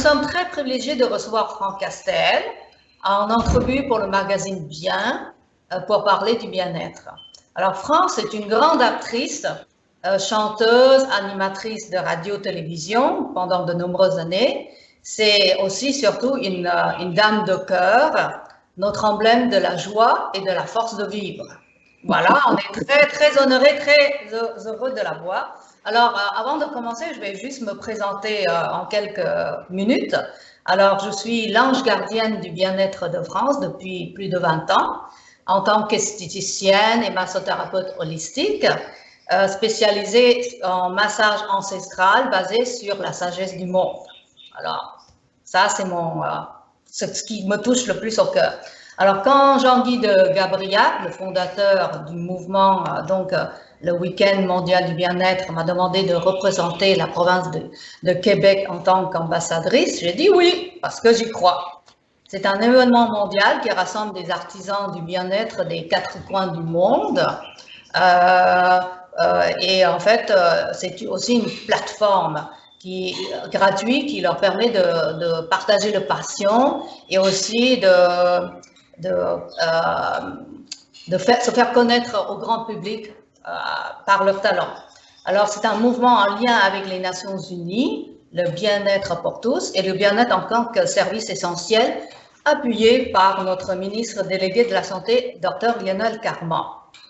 sommes très privilégiés de recevoir Franck Castel en entrevue pour le magazine Bien pour parler du bien-être. Alors, Franck, c'est une grande actrice, chanteuse, animatrice de radio-télévision pendant de nombreuses années. C'est aussi surtout une dame de cœur, notre emblème de la joie et de la force de vivre. Voilà, on est très, très honorés, très heureux de la voir. Alors, avant de commencer, je vais juste me présenter en quelques minutes. Alors, je suis l'ange gardienne du bien-être de France depuis plus de 20 ans, en tant qu'esthéticienne et massothérapeute holistique, spécialisée en massage ancestral basé sur la sagesse du monde. Alors, ça, c'est ce qui me touche le plus au cœur. Alors, quand Jean-Guy de Gabriac, le fondateur du mouvement, le Week-end mondial du bien-être, m'a demandé de représenter la province de Québec en tant qu'ambassadrice, j'ai dit oui, parce que j'y crois. C'est un événement mondial qui rassemble des artisans du bien-être des 4 coins du monde. Et en fait, c'est aussi une plateforme gratuite qui leur permet de partager leur passion et aussi se faire connaître au grand public par leur talent. Alors, c'est un mouvement en lien avec les Nations Unies, le bien-être pour tous et le bien-être en tant que service essentiel, appuyé par notre ministre délégué de la Santé, Dr Lionel Carman.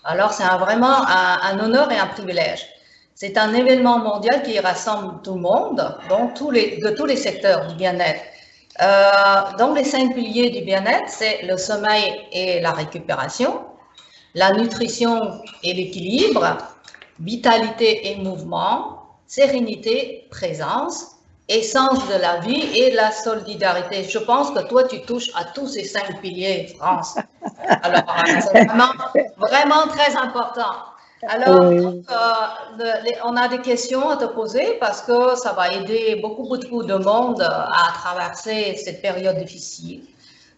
Alors, c'est vraiment un honneur et un privilège. C'est un événement mondial qui rassemble tout le monde, donc de tous les secteurs du bien-être. Donc, les 5 piliers du bien-être, c'est le sommeil et la récupération, la nutrition et l'équilibre, vitalité et mouvement, sérénité, présence, essence de la vie et la solidarité. Je pense que toi, tu touches à tous ces 5 piliers, France. Alors, c'est vraiment très important. Alors, oui. On a des questions à te poser parce que ça va aider beaucoup de monde à traverser cette période difficile.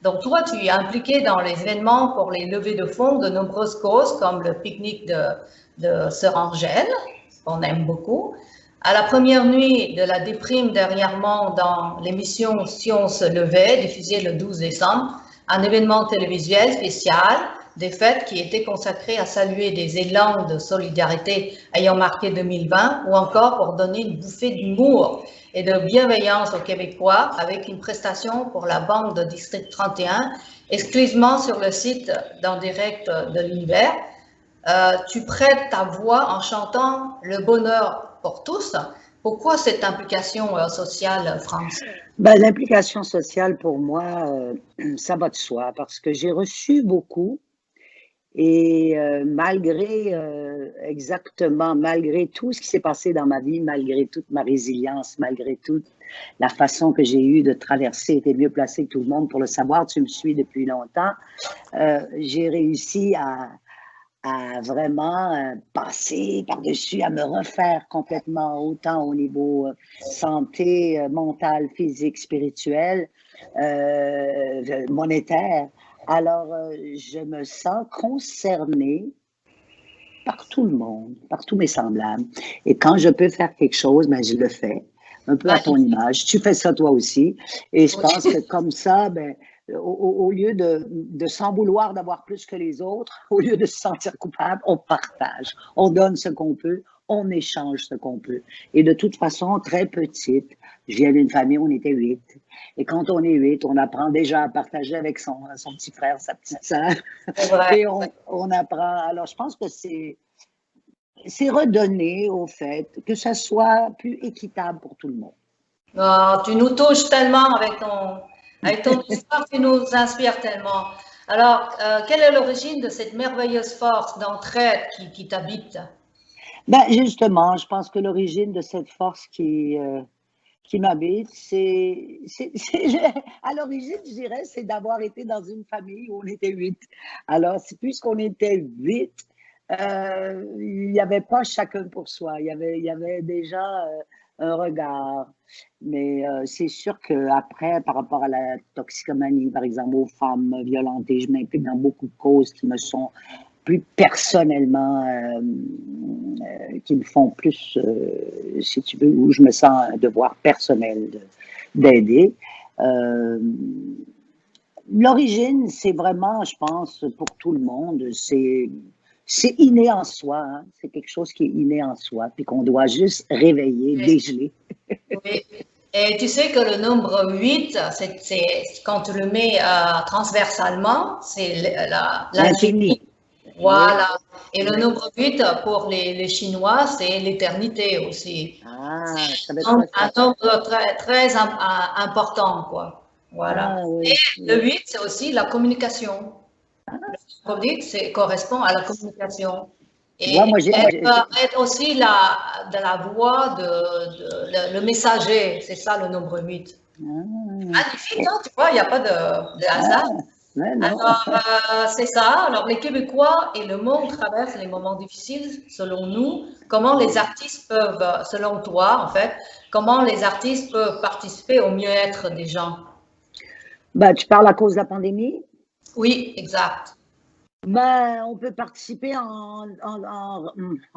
Donc, toi, tu es impliqué dans les événements pour les levées de fonds de nombreuses causes, comme le pique-nique de Sœur Angèle, qu'on aime beaucoup. À la première nuit de la déprime dernièrement dans l'émission Si on se levait, diffusée le 12 décembre, un événement télévisuel spécial des fêtes qui était consacré à saluer des élans de solidarité ayant marqué 2020 ou encore pour donner une bouffée d'humour et de bienveillance aux Québécois avec une prestation pour la Banque de District 31 exclusivement sur le site d'En Direct de l'Univers. Tu prêtes ta voix en chantant le bonheur pour tous. Pourquoi cette implication sociale, France? L'implication sociale, pour moi, ça va de soi, parce que j'ai reçu beaucoup et malgré tout ce qui s'est passé dans ma vie, malgré toute ma résilience, malgré toute la façon que j'ai eue de traverser, était mieux placée que tout le monde pour le savoir, tu me suis depuis longtemps, j'ai réussi à vraiment passer par-dessus, à me refaire complètement, autant au niveau santé, mentale, physique, spirituelle, monétaire. Alors, je me sens concernée par tout le monde, par tous mes semblables. Et quand je peux faire quelque chose, je le fais, un peu à ton image. Tu fais ça toi aussi. Et je pense que comme ça, au lieu de s'en vouloir d'avoir plus que les autres, au lieu de se sentir coupable, on partage. On donne ce qu'on peut, on échange ce qu'on peut. Et de toute façon, très petite, je viens d'une famille où on était 8. Et quand on est 8, on apprend déjà à partager avec son petit frère, sa petite sœur. Et on apprend. Alors, je pense que c'est redonner au fait que ça soit plus équitable pour tout le monde. Oh, tu nous touches tellement avec ton histoire, tu nous inspires tellement. Alors, quelle est l'origine de cette merveilleuse force d'entraide qui t'habite? Justement, je pense que l'origine de cette force qui m'habite, à l'origine, je dirais, c'est d'avoir été dans une famille où on était 8. Alors, puisqu'on était 8, il n'y avait pas chacun pour soi. Il y avait déjà un regard. Mais c'est sûr qu'après, par rapport à la toxicomanie, par exemple, aux femmes violentées, je m'implique dans beaucoup de causes qui me sont plus personnellement, qui me font plus, si tu veux, où je me sens un devoir personnel d'aider. L'origine, c'est vraiment, je pense, pour tout le monde, c'est inné en soi, hein. C'est quelque chose qui est inné en soi, puis qu'on doit juste réveiller, Oui. dégeler. Oui. Et tu sais que le nombre 8, quand tu le mets transversalement, c'est l'infini. L'infini. Oui. Voilà. Et le Oui. nombre 8 pour les Chinois, c'est l'éternité aussi. Ah, je savais C'est pas un ça. nombre très important, quoi. Voilà. Ah oui, Et le oui. 8, c'est aussi la communication. Le nombre 8, correspond à la communication. Tu vois, moi, Et être aussi de la voix le messager, c'est ça le nombre 8. Magnifique, hein, tu vois, il n'y a pas de hasard. ouais, non. Alors, c'est ça. Alors, les Québécois et le monde traversent les moments difficiles, selon nous. Comment les artistes peuvent, selon toi, en fait, comment les artistes peuvent participer au mieux-être des gens? Ben, tu parles à cause de la pandémie? Oui, exact. Ben, on peut participer en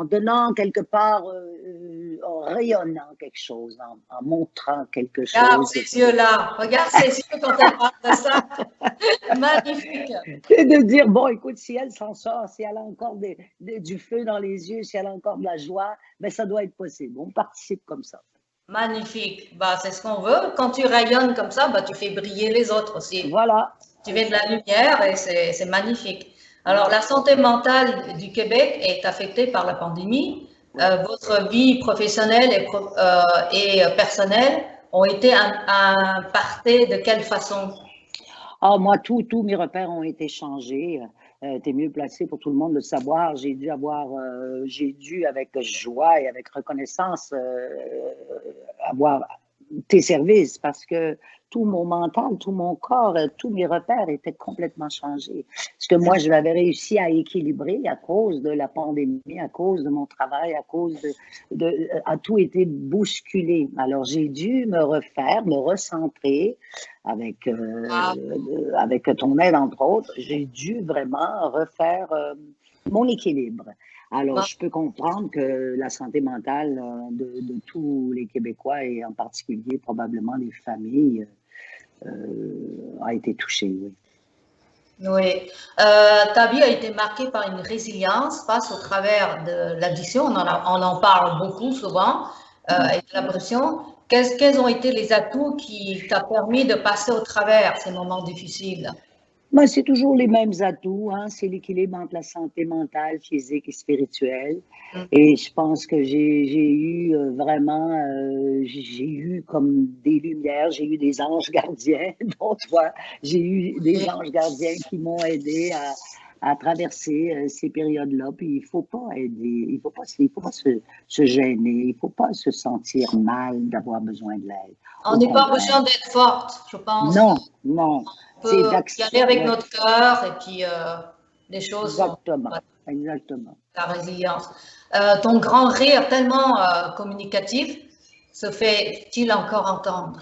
donnant quelque part, en rayonnant quelque chose, en montrant quelque Regarde chose. ces yeux-là. Regarde ces yeux quand elle parle de ça. Magnifique. Et de dire, bon, écoute, si elle s'en sort, si elle a encore du feu dans les yeux, si elle a encore de la joie, ben, ça doit être possible. On participe comme ça. Magnifique. Bah, c'est ce qu'on veut. Quand tu rayonnes comme ça, bah, tu fais briller les autres aussi. Voilà. Tu mets de la lumière et c'est magnifique. Alors, Ouais, la santé mentale du Québec est affectée par la pandémie. ouais. Votre vie professionnelle et personnelle ont été impactées de quelle façon? Ah, moi, tous mes repères ont été changés. Tu es mieux placé pour tout le monde de le savoir. J'ai dû avec joie et avec reconnaissance avoir tes services parce que tout mon mental, tout mon corps, tous mes repères étaient complètement changés. Parce que moi, je l'avais réussi à équilibrer à cause de la pandémie, à cause de mon travail, à cause a tout été bousculé. Alors, j'ai dû me refaire, me recentrer avec, Ah, avec ton aide, entre autres. J'ai dû vraiment refaire mon équilibre. Alors, bah, je peux comprendre que la santé mentale de tous les Québécois et en particulier probablement des familles a été touchée. Oui. oui. Ta vie a été marquée par une résilience face au travers de l'addiction. On en parle beaucoup souvent et de la pression. Quels ont été les atouts qui t'ont permis de passer au travers ces moments difficiles? Ben, c'est toujours les mêmes atouts, hein? C'est l'équilibre entre la santé mentale, physique et spirituelle. Mm. Et je pense que j'ai eu vraiment, j'ai eu comme des lumières, j'ai eu des anges gardiens, dont toi, j'ai eu des anges gardiens qui m'ont aidé à traverser ces périodes-là. Puis il faut pas aider, il faut pas se gêner, il faut pas se sentir mal d'avoir besoin de l'aide. On Au n'est pas contraire. besoin d'être forte, je pense. Non, non, On c'est peut y aller avec ouais, notre cœur et puis les choses sont exactement, voilà, exactement. la résilience. Ton grand rire tellement communicatif se fait-il encore entendre?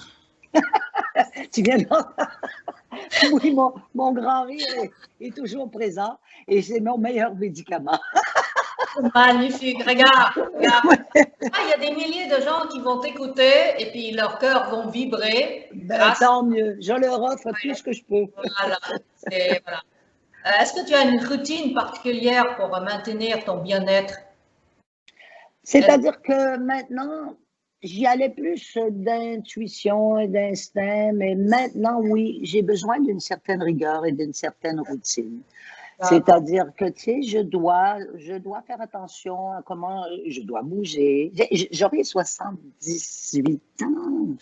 Tu viens de... Oui, mon grand rire est toujours présent et c'est mon meilleur médicament. Magnifique, regarde, regarde. Ah, il y a des milliers de gens qui vont t'écouter et puis leurs cœurs vont vibrer Ben, grâce. tant mieux, je leur offre tout ce que je peux. Voilà. Voilà. Est-ce que tu as une routine particulière pour maintenir ton bien-être? C'est-à-dire que maintenant, j'y allais plus d'intuition et d'instinct, mais maintenant, oui, j'ai besoin d'une certaine rigueur et d'une certaine routine. D'accord. C'est-à-dire que, tu sais, je dois faire attention à comment je dois bouger. J'aurai 78 ans.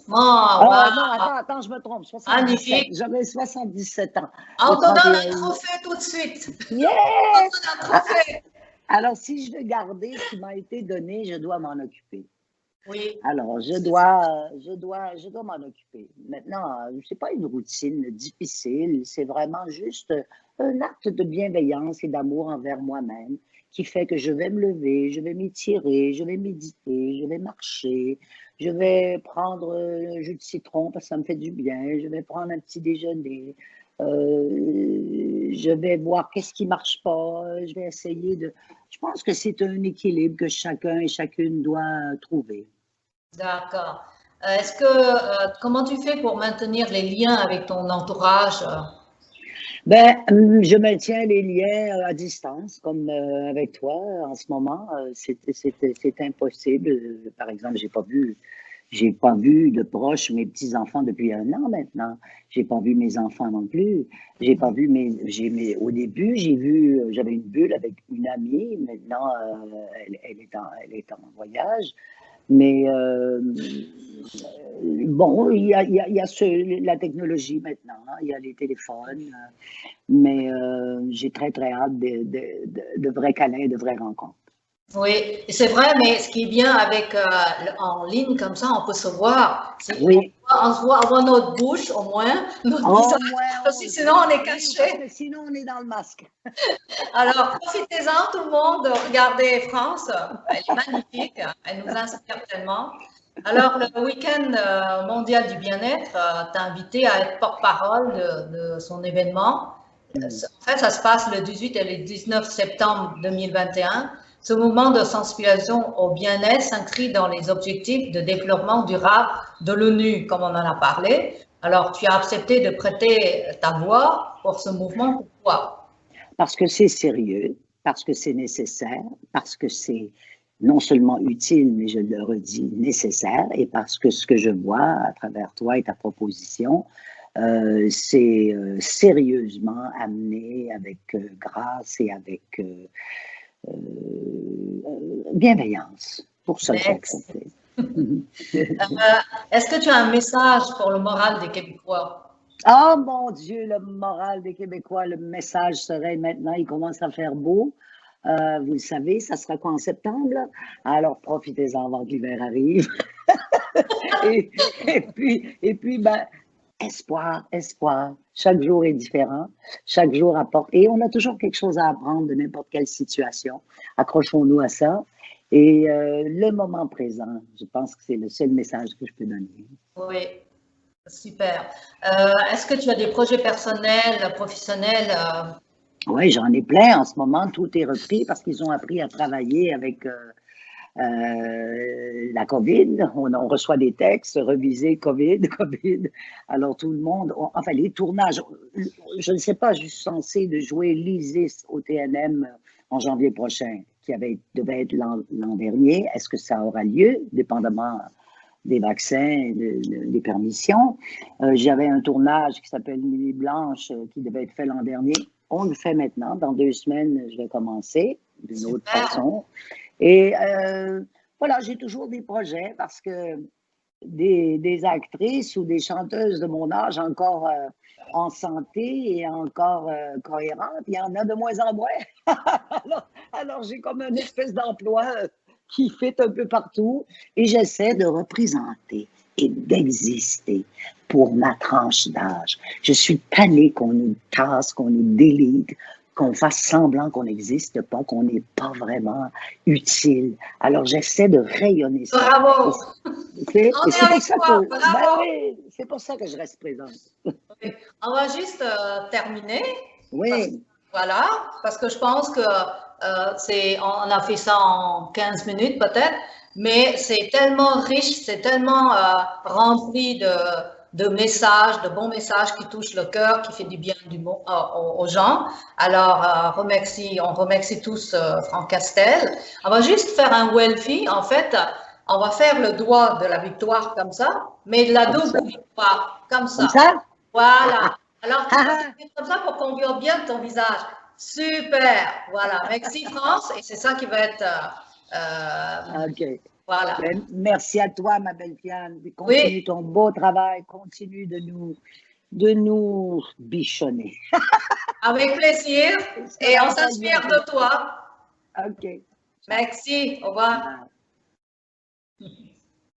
Oh, wow, Non, attends, je me trompe, 77. magnifique. J'aurai 77 ans On au te donne 31 un août. trophée tout de suite. On te Yes! donne un trophée. Alors, si je veux garder ce qui m'a été donné, je dois m'en occuper. Oui, Alors, c'est ça. je dois m'en occuper. Maintenant, c'est pas une routine difficile, c'est vraiment juste un acte de bienveillance et d'amour envers moi-même qui fait que je vais me lever, je vais m'étirer, je vais méditer, je vais marcher, je vais prendre un jus de citron parce que ça me fait du bien, je vais prendre un petit déjeuner, je vais voir qu'est-ce qui marche pas, je vais essayer de... Je pense que c'est un équilibre que chacun et chacune doit trouver. D'accord. Comment tu fais pour maintenir les liens avec ton entourage? Ben, je maintiens les liens à distance, comme avec toi en ce moment. C'est impossible. Par exemple, j'ai pas vu de proches mes petits-enfants depuis 1 an maintenant. J'ai pas vu mes enfants non plus. J'ai pas vu au début, j'avais une bulle avec une amie. Maintenant, elle est en voyage. Mais bon, il y a la technologie maintenant, hein, il y a les téléphones, mais j'ai très, très hâte de vrais câlins, de vraies rencontres. Oui, c'est vrai, mais ce qui est bien avec en ligne comme ça, on peut se voir. Oui. On se voit avant notre bouche, au moins, notre visage, parce que sinon on est caché. Parce que sinon on est dans le masque. Alors, profitez-en tout le monde, regardez France, elle est magnifique, elle nous inspire tellement. Alors, le week-end mondial du bien-être t'a invité à être porte-parole de son événement. En fait, ça se passe le 18 et le 19 septembre 2021. Ce mouvement de sensibilisation au bien-être s'inscrit dans les objectifs de développement durable de l'ONU, comme on en a parlé. Alors, tu as accepté de prêter ta voix pour ce mouvement. Pourquoi? Parce que c'est sérieux, parce que c'est nécessaire, parce que c'est non seulement utile, mais je le redis, nécessaire, et parce que ce que je vois à travers toi et ta proposition, c'est sérieusement amené avec grâce et avec bienveillance. Pour ça, j'ai accepté. Est-ce que tu as un message pour le moral des Québécois? Oh mon Dieu, le moral des Québécois, le message serait maintenant, il commence à faire beau. Vous le savez, ça sera quoi en septembre? Là? Alors profitez-en avant que l'hiver arrive. et puis, ben, espoir, espoir. Chaque jour est différent. Chaque jour apporte. Et on a toujours quelque chose à apprendre de n'importe quelle situation. Accrochons-nous à ça. Et le moment présent, je pense que c'est le seul message que je peux donner. Oui, super. Est-ce que tu as des projets personnels, professionnels? Oui, j'en ai plein en ce moment. Tout est repris parce qu'ils ont appris à travailler avec la COVID. On reçoit des textes revisés COVID, COVID. Alors tout le monde, enfin les tournages, je ne sais pas, je suis censée de jouer l'ISIS au TNM en janvier prochain, devait être l'an dernier. Est-ce que ça aura lieu, dépendamment des vaccins, des permissions? J'avais un tournage qui s'appelle Nuit Blanche qui devait être fait l'an dernier. On le fait maintenant. Dans 2 semaines, je vais commencer d'une autre façon. Et voilà, j'ai toujours des projets parce que des actrices ou des chanteuses de mon âge encore en santé et encore cohérentes, il y en a de moins en moins. alors j'ai comme une espèce d'emploi qui fait un peu partout et j'essaie de représenter et d'exister pour ma tranche d'âge. Je suis tannée qu'on nous tasse, qu'on nous délite, qu'on fasse semblant qu'on n'existe pas, qu'on n'est pas vraiment utile. Alors, j'essaie de rayonner ça. Bravo! C'est pour ça que je reste présente. Oui. On va juste terminer. Oui. Voilà, parce que je pense que on a fait ça en 15 minutes peut-être, mais c'est tellement riche, c'est tellement rempli de messages, de bons messages qui touchent le cœur, qui fait du bien aux gens. Alors, on remercie tous Franck Castel. On va juste faire un Welfie. En fait, on va faire le doigt de la victoire comme ça, mais de la double victoire, comme ça. Comme ça? Voilà. Alors, tu vas faire comme ça pour qu'on voit bien ton visage. Super. Voilà. Merci, France. Et c'est ça qui va être. OK. Voilà. Merci à toi, ma belle Fiane. Continue ton beau travail. Continue de nous bichonner. Avec plaisir. Et on s'inspire de toi. OK. Merci. Au revoir.